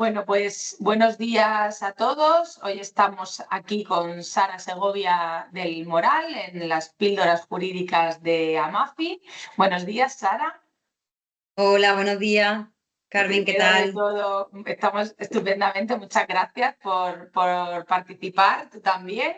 Bueno, pues buenos días a todos. Hoy estamos aquí con Sara Segovia del Moral en las píldoras jurídicas de Amafi. Buenos días, Sara. Hola, buenos días. Lo Carmen, ¿qué primero de tal? todo, estamos estupendamente. Muchas gracias por participar, tú también.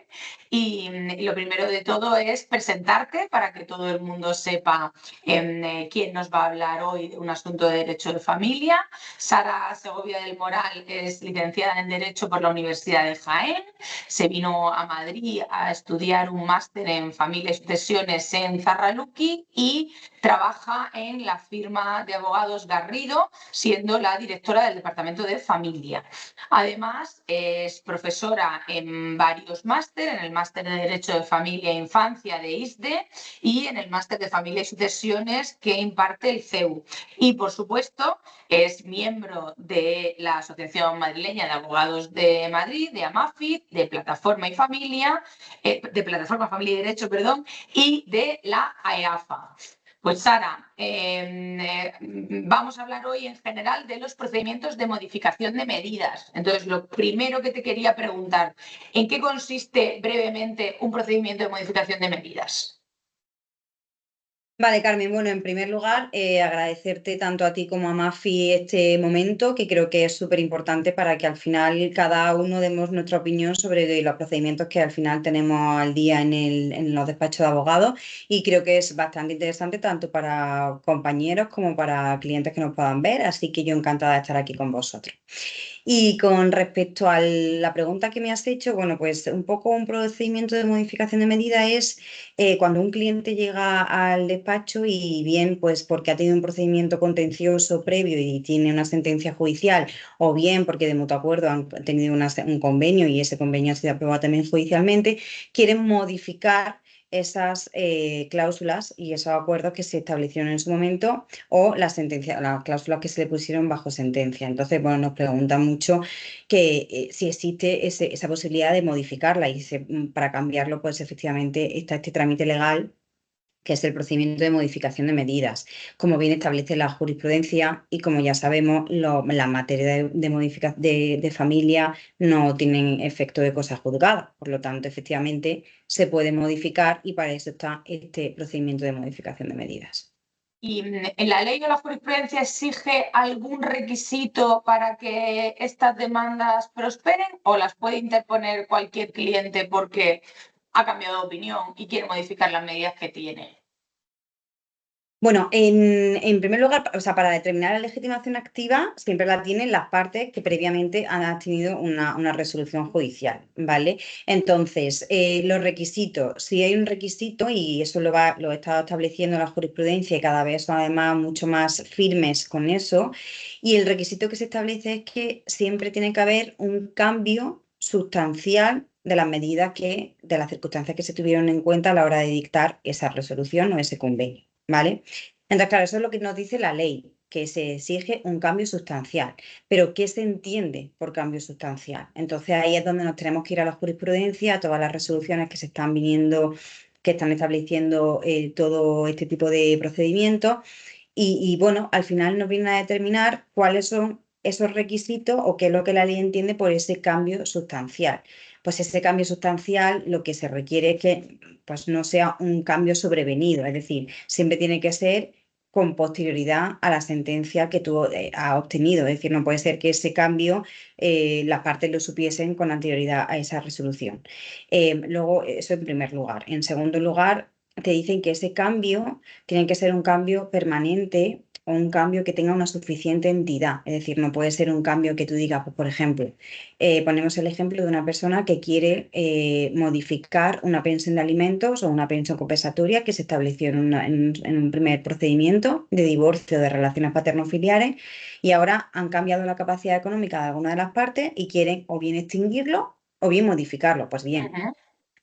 Y lo primero de todo es presentarte para que todo el mundo sepa quién nos va a hablar hoy de un asunto de derecho de familia. Sara Segovia del Moral es licenciada en Derecho por la Universidad de Jaén. Se vino a Madrid a estudiar un máster en Familia y Sucesiones en Zarraluki y trabaja en la firma de abogados Garrido, siendo la directora del Departamento de Familia. Además, es profesora en varios másteres, en el máster de Derecho de Familia e Infancia de ISDE y en el máster de Familia y Sucesiones que imparte el CEU. Y, por supuesto, es miembro de la Asociación Madrileña de Abogados de Madrid, de AMAFI, de Plataforma y Familia, de Plataforma Familia y Derecho, perdón, y de la AEAFA. Pues Sara, vamos a hablar hoy en general de los procedimientos de modificación de medidas. Entonces, lo primero que te quería preguntar, ¿en qué consiste brevemente un procedimiento de modificación de medidas? Vale, Carmen, bueno, en primer lugar, agradecerte tanto a ti como a Mafi este momento, que creo que es súper importante para que al final cada uno demos nuestra opinión sobre los procedimientos que al final tenemos al día en los despachos de abogados, y creo que es bastante interesante tanto para compañeros como para clientes que nos puedan ver, así que yo encantada de estar aquí con vosotros. Y con respecto a la pregunta que me has hecho, bueno, pues un poco un procedimiento de modificación de medida es cuando un cliente llega al despacho y bien, pues porque ha tenido un procedimiento contencioso previo y tiene una sentencia judicial, o bien porque de mutuo acuerdo han tenido un convenio y ese convenio ha sido aprobado también judicialmente, quieren modificar esas cláusulas y esos acuerdos que se establecieron en su momento o las cláusulas que se le pusieron bajo sentencia. Entonces, bueno, nos preguntan mucho que si existe esa posibilidad de modificarla y para cambiarlo, pues efectivamente está este trámite legal, que es el procedimiento de modificación de medidas, como bien establece la jurisprudencia y como ya sabemos, la materia de familia no tienen efecto de cosa juzgada, por lo tanto, efectivamente, se puede modificar y para eso está este procedimiento de modificación de medidas. ¿Y en la ley o la jurisprudencia exige algún requisito para que estas demandas prosperen o las puede interponer cualquier cliente porque ha cambiado de opinión y quiere modificar las medidas que tiene? Bueno, en primer lugar, o sea, para determinar la legitimación activa siempre la tienen las partes que previamente han tenido una resolución judicial, ¿vale? Entonces, los requisitos, si hay un requisito, y eso lo ha estado estableciendo la jurisprudencia y cada vez son además mucho más firmes con eso, y el requisito que se establece es que siempre tiene que haber un cambio sustancial de las medidas de las circunstancias que se tuvieron en cuenta a la hora de dictar esa resolución o ese convenio, ¿vale? Entonces, claro, eso es lo que nos dice la ley, que se exige un cambio sustancial. Pero, ¿qué se entiende por cambio sustancial? Entonces, ahí es donde nos tenemos que ir a la jurisprudencia, a todas las resoluciones que se están viniendo, que están estableciendo todo este tipo de procedimientos. Bueno, al final nos vienen a determinar cuáles son esos requisitos o qué es lo que la ley entiende por ese cambio sustancial. Pues ese cambio sustancial lo que se requiere es que pues, no sea un cambio sobrevenido, es decir, siempre tiene que ser con posterioridad a la sentencia que tú has obtenido. Es decir, no puede ser que ese cambio las partes lo supiesen con anterioridad a esa resolución. Luego, eso en primer lugar. En segundo lugar, te dicen que ese cambio tiene que ser un cambio permanente o un cambio que tenga una suficiente entidad. Es decir, no puede ser un cambio que tú digas, pues, por ejemplo, ponemos el ejemplo de una persona que quiere modificar una pensión de alimentos o una pensión compensatoria que se estableció en un primer procedimiento de divorcio de relaciones paterno-filiares y ahora han cambiado la capacidad económica de alguna de las partes y quieren o bien extinguirlo o bien modificarlo. Pues bien. Ujú.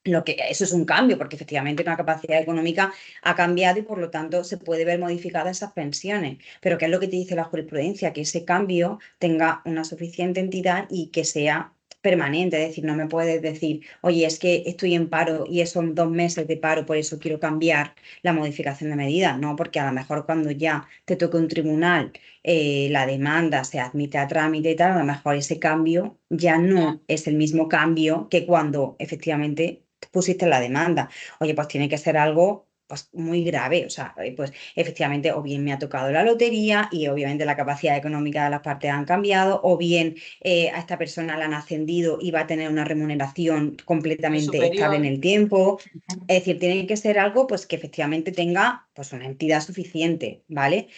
Eso es un cambio, porque efectivamente una capacidad económica ha cambiado y por lo tanto se puede ver modificadas esas pensiones. Pero ¿qué es lo que te dice la jurisprudencia? Que ese cambio tenga una suficiente entidad y que sea permanente, es decir, no me puedes decir, oye, es que estoy en paro y son 2 meses de paro, por eso quiero cambiar la modificación de medida, no, porque a lo mejor cuando ya te toque un tribunal, la demanda se admite a trámite y tal, a lo mejor ese cambio ya no es el mismo cambio que cuando efectivamente pusiste la demanda. Oye, pues tiene que ser algo pues, muy grave, o sea, pues efectivamente o bien me ha tocado la lotería y obviamente la capacidad económica de las partes han cambiado, o bien a esta persona la han ascendido y va a tener una remuneración Muy completamente estable en superior. el tiempo. Es decir, tiene que ser algo pues, que efectivamente tenga pues, una entidad suficiente, ¿vale?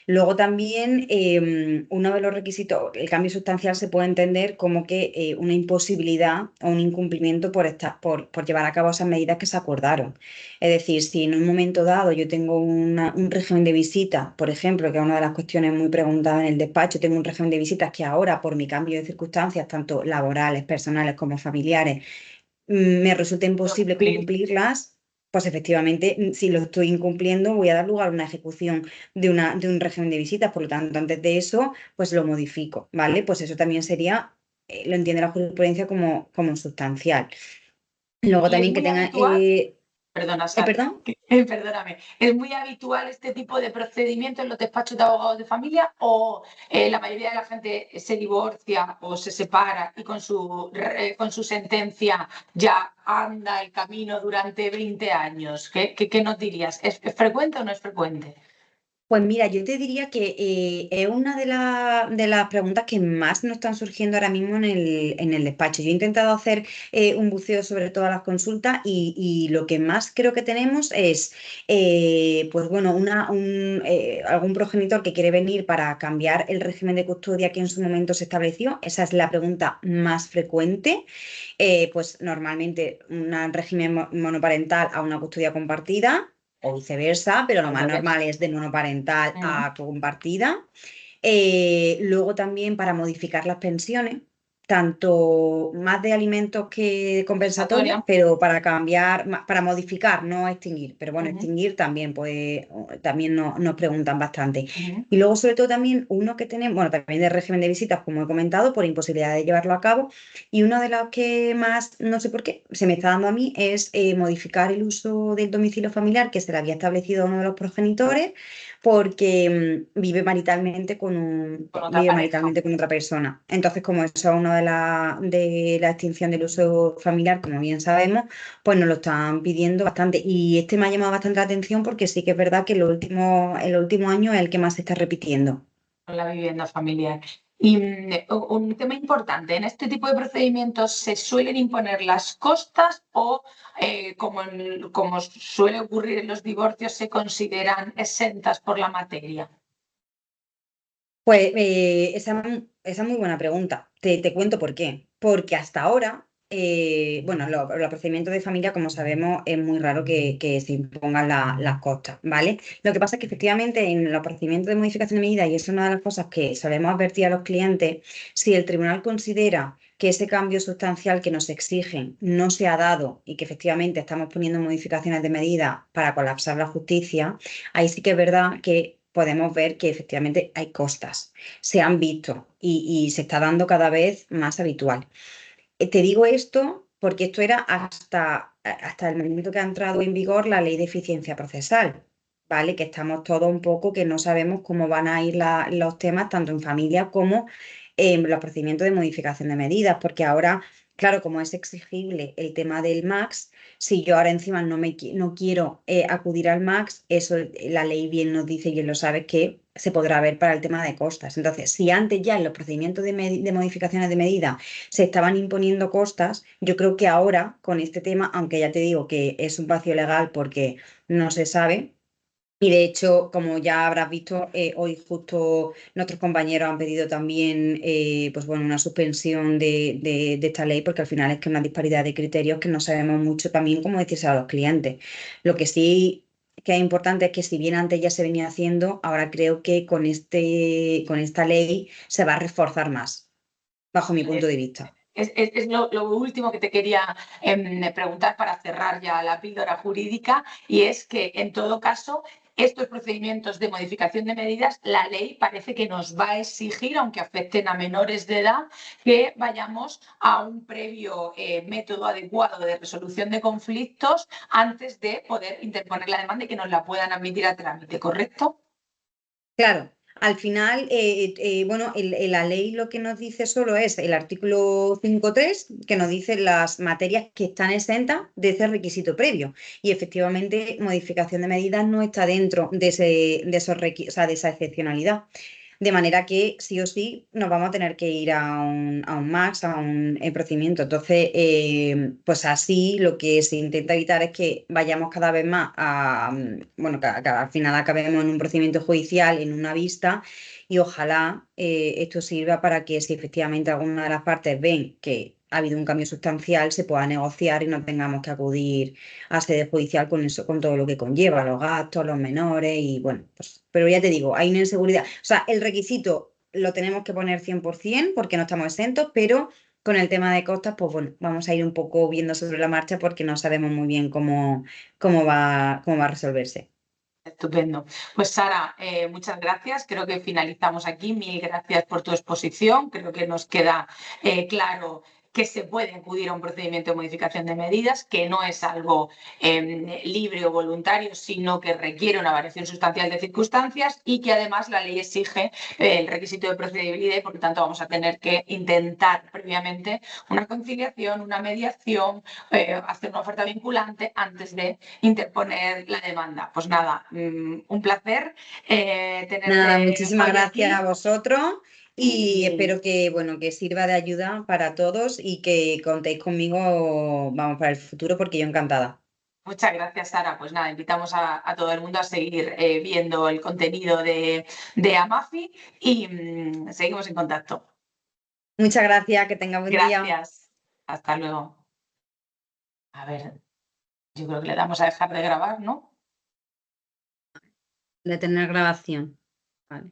Luego también uno de los requisitos, el cambio sustancial se puede entender como que una imposibilidad o un incumplimiento por llevar a cabo esas medidas que se acordaron. Es decir, si en un momento dado yo tengo un régimen de visitas, por ejemplo, que es una de las cuestiones muy preguntadas en el despacho, tengo un régimen de visitas que ahora, por mi cambio de circunstancias, tanto laborales, personales como familiares, me resulta Puedo imposible cumplir. cumplirlas, pues efectivamente, si lo estoy incumpliendo, voy a dar lugar a una ejecución de un régimen de visitas. Por lo tanto, antes de eso, pues lo modifico, ¿vale? Pues eso también sería, lo entiende la jurisprudencia como sustancial. Luego Y es también que muy tenga, habitual. Perdona, Sara, ¿perdón? perdóname. ¿Es muy habitual este tipo de procedimiento en los despachos de abogados de familia o la mayoría de la gente se divorcia o se separa y con su sentencia ya anda el camino durante 20 años? ¿Qué nos dirías? ¿Es frecuente o no es frecuente? Pues mira, yo te diría que es una de las preguntas que más nos están surgiendo ahora mismo en el despacho. Yo he intentado hacer un buceo sobre todas las consultas y lo que más creo que tenemos es, pues bueno, algún progenitor que quiere venir para cambiar el régimen de custodia que en su momento se estableció. Esa es la pregunta más frecuente. Pues normalmente un régimen monoparental a una custodia compartida o viceversa, pero lo Al más revés. normal es de monoparental Mm. a compartida. Luego también para modificar las pensiones, tanto más de alimentos que compensatorias, Compensatoria. pero para cambiar, para modificar, no extinguir. Pero bueno, Ujú, extinguir también, pues también nos preguntan bastante. ujú. Y luego, sobre todo, también uno que tenemos, bueno, también de régimen de visitas, como he comentado, por imposibilidad de llevarlo a cabo. Y una de las que más, no sé por qué, se me está dando a mí es modificar el uso del domicilio familiar que se le había establecido a uno de los progenitores porque Con otra vive pareja. maritalmente con otra persona. Entonces, como eso es una de la extinción del uso familiar, como bien sabemos, pues nos lo están pidiendo bastante. Y este me ha llamado bastante la atención porque sí que es verdad que en los últimos años es el que más se está repitiendo. Con la vivienda familiar. Y un tema importante, en este tipo de procedimientos se suelen imponer las costas o, como suele ocurrir en los divorcios, se consideran exentas por la materia. Pues esa es muy buena pregunta. Te cuento por qué. Porque hasta ahora, bueno, los procedimientos de familia, como sabemos, es muy raro que se impongan las costas, ¿vale? Lo que pasa es que efectivamente en los procedimientos de modificación de medida, y es una de las cosas que solemos advertir a los clientes, si el tribunal considera que ese cambio sustancial que nos exigen no se ha dado y que efectivamente estamos poniendo modificaciones de medida para colapsar la justicia, ahí sí que es verdad que podemos ver que efectivamente hay costas, se han visto y se está dando cada vez más habitual. Te digo esto porque esto era hasta el momento que ha entrado en vigor la ley de eficiencia procesal, ¿vale? Que estamos todos un poco que no sabemos cómo van a ir los temas tanto en familia como en los procedimientos de modificación de medidas, porque ahora, claro, como es exigible el tema del MAX, si yo ahora encima no quiero acudir al MAX, eso la ley bien nos dice y él lo sabe que se podrá ver para el tema de costas. Entonces, si antes ya en los procedimientos de modificaciones de medida se estaban imponiendo costas, yo creo que ahora con este tema, aunque ya te digo que es un vacío legal porque no se sabe, y de hecho, como ya habrás visto, hoy justo nuestros compañeros han pedido también pues bueno, una suspensión de esta ley porque al final es que una disparidad de criterios que no sabemos mucho también cómo decirse a los clientes. Lo que sí que es importante es que si bien antes ya se venía haciendo, ahora creo que con esta ley se va a reforzar más, bajo mi punto de vista. Es lo último que te quería preguntar para cerrar ya la píldora jurídica y es que en todo caso estos procedimientos de modificación de medidas, la ley parece que nos va a exigir, aunque afecten a menores de edad, que vayamos a un previo método adecuado de resolución de conflictos antes de poder interponer la demanda y que nos la puedan admitir a trámite, ¿correcto? Claro, al final, bueno, la ley lo que nos dice solo es el artículo 5.3, que nos dice las materias que están exentas de ese requisito previo. Y efectivamente, modificación de medidas no está dentro de, o sea, de esa excepcionalidad. De manera que sí o sí nos vamos a tener que ir a un MAX, a un procedimiento. Entonces, pues así lo que se intenta evitar es que vayamos cada vez más a, bueno, que al final acabemos en un procedimiento judicial, en una vista, y ojalá esto sirva para que si efectivamente alguna de las partes ven que ha habido un cambio sustancial, se pueda negociar y no tengamos que acudir a sede judicial con eso, con todo lo que conlleva, los gastos, los menores y bueno, pues, pero ya te digo, hay una inseguridad. O sea, el requisito lo tenemos que poner 100% porque no estamos exentos, pero con el tema de costas, pues bueno, vamos a ir un poco viendo sobre la marcha porque no sabemos muy bien cómo va a resolverse. Estupendo. Pues Sara, muchas gracias. Creo que finalizamos aquí. Mil gracias por tu exposición. Creo que nos queda claro que se puede acudir a un procedimiento de modificación de medidas, que no es algo libre o voluntario, sino que requiere una variación sustancial de circunstancias y que además la ley exige el requisito de procedibilidad y por lo tanto vamos a tener que intentar previamente una conciliación, una mediación, hacer una oferta vinculante antes de interponer la demanda. Pues nada, un placer Nada, tenerte muchísimas hoy gracias a aquí vosotros y y espero que, bueno, que sirva de ayuda para todos y que contéis conmigo, vamos, para el futuro porque yo encantada. muchas gracias, Sara. Pues nada, invitamos a todo el mundo a seguir viendo el contenido de Amafi y seguimos en contacto. Muchas gracias, que tenga buen día. Gracias. Hasta luego. A ver, yo creo que le damos a dejar de grabar, ¿no? Detener grabación. Vale.